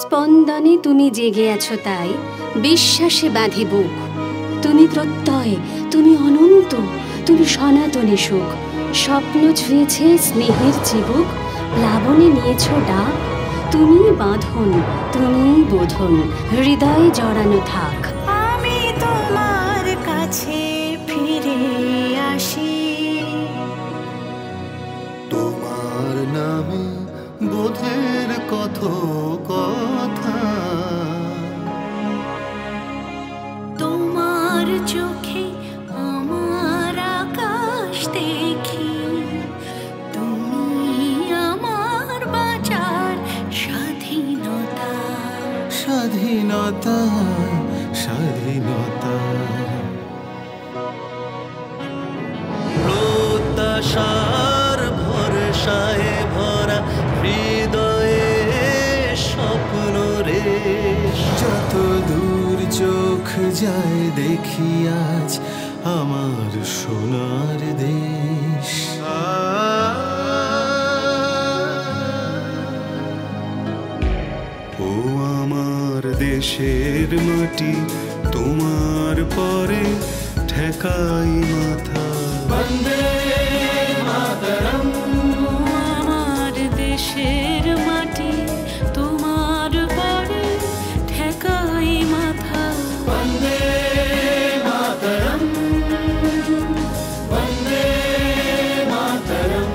স্পন্দনে তুমি জেগে আছো, তাই বিশ্বাসে বাঁধে বুক। তুমি প্রত্যয়, তুমি অনন্ত, তুমি সনাতনী সুখ। স্বপ্ন ছুঁয়েছে স্নেহের চিবুক, প্লাবনে নিয়েছ ডাক। তুমি বাঁধন, তুমি বোধন, হৃদয়ে জড়ানো থাক। আমি তোমার কাছে ফিরে আসি, তোমার নামে বোধের কত কথা, তোমার চোখে আমার আকাশ দেখি। তুমি আমার বাঁচার স্বাধীনতা, স্বাধীনতা, স্বাধীনতা। প্রত্যাশার ভরসায় ভরা হৃদয়ে স্বপ্ন রে, যত দূর চোখ যায় দেখি আজ আমার সোনার দেশ। ও আমার দেশের মাটি, তোমার পরে ঠেকাই মাথা। বন্দে মাতরম। আমার দেশের মাটি, তোমার পরে ঠেকাই মাথা। বন্দে মাতরম, বন্দে মাতরম।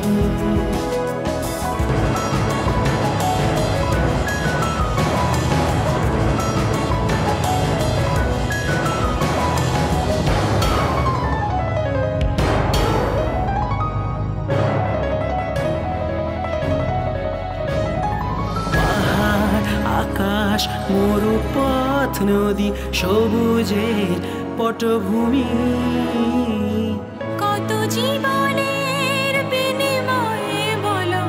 আকাশ, মরুপথ, নদী, সবুজের পটভূমি। কত জীবনের বিনিময়ে বলো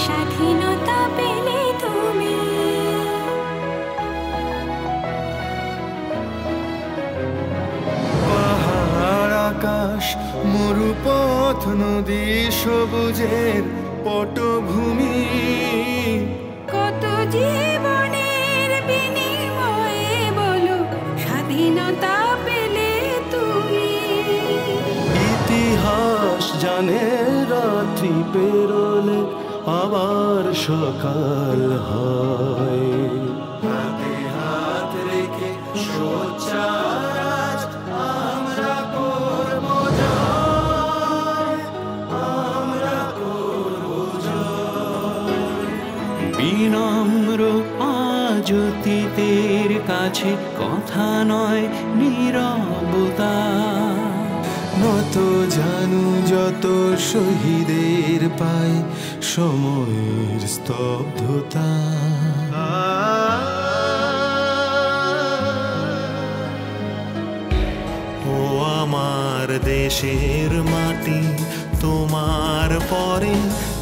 স্বাধীনতা পেলে তুমি। পাহাড়, আকাশ, মরুপথ, নদী, সবুজের পটভূমি। কত জীবনের বিনিময়ে বলো স্বাধীনতা পেলে তুমি। ইতিহাস জানে রাত্রি পেরোলে আবার সকাল হয়। হাতে হাত রেখে সোচ্চার আজ আমরা করব জয়, আমরা করব জয়। বিনম্র আজ অতীতের কাছে কথা নয় নীরবতা। নত জানু যত শহীদের পায় সময়ের স্তব্ধতা। ও আমার দেশের মাটি, তোমার পরে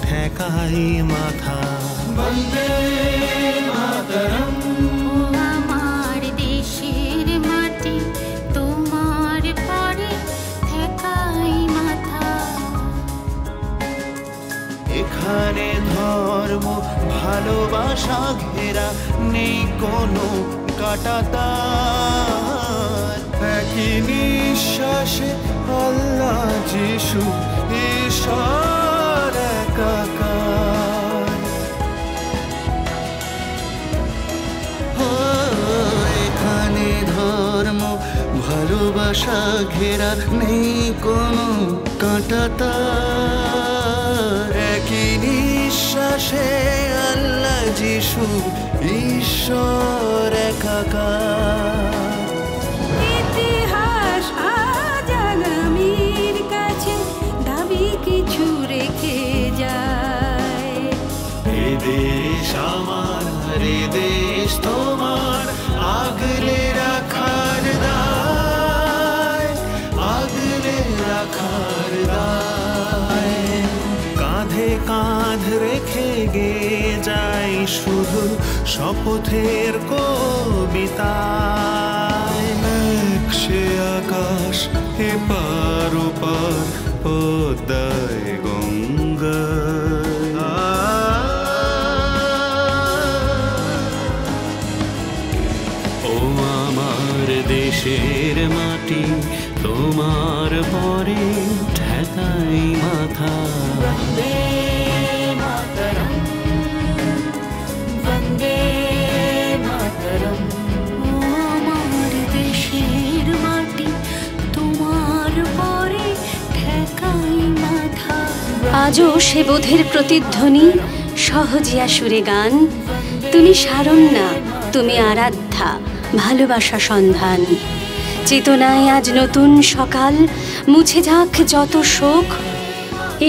ঠেকাই মাথা। বন্দে মাতরম। আমার দেশের মাটি, তোমার পরে ঠেকাই মাথা। এখানে ধর্ম ভালোবাসা ঘেরা, নেই কোনো কাঁটাতার। একই নিঃশ্বাসে আল্লাহ যিশু ঈশ্বর একাকার। এখানে ধর্ম ভালোবাসা ঘেরা, নেই কোনো কাঁটাতার। একই নিঃশ্বাসে আল্লাহ যিশু ঈশ্বর একাকার। ইতিহাস আজ আগামীর কাছে দাবি কিছু রেখে যায়। এ দেশ আমার, এ দেশ তোমার, আগলে রাখার দায়, আগলে রাখার দায়। কাঁধে কাঁধ রেখে গেয়ে যাই শুধু শপথের কবিতা। এক সে আকাশ, এপার ওপার, পদ্মায় গঙ্গা। দেশের মাটি তোমার পরে ঠেকাই মাথা। বন্দে মাতরম, বন্দে মাতরম। ও আমার দেশের মাটি তোমার পরে ঠেকাই মাথা। আজও সে বোধের প্রতিধ্বনি, সহজিয়া সুরে গান। তুমি শারণ্যা, তুমি আরাধ্যা, ভালোবাসা সন্ধান। চেতনায় আজ নতুন সকাল, মুছে যাক যত শোক।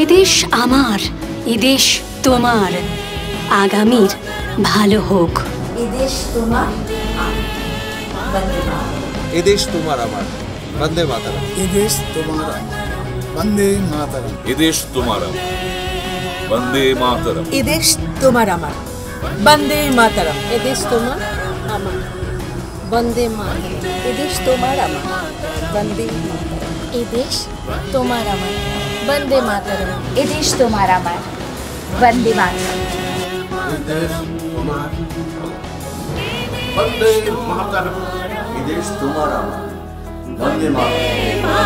এদেশ আমার, এদেশ তোমার, আগামীর ভালো হোক। এদেশ তোমার, এদেশ তোমার আমার, বন্দে মাতরম। এদেশ তোমার, বন্দে মাতরম। এদেশ তোমার আমার, বন্দে মাতরম। এদেশ তোমার আমার, বন্দে মাতরম। এদেশ তোমার আমার, বন্দে মাতরম। এদেশ তোমার আমার, বন্দে মাতরম। এদেশ তোমার আমার, বন্দে মাতরম। এদেশ তোমার আমার, বন্দে মাতরম। এদেশ তোমার, বন্দে মাতরম। এদেশ তোমার আমার, বন্দে মাতরম।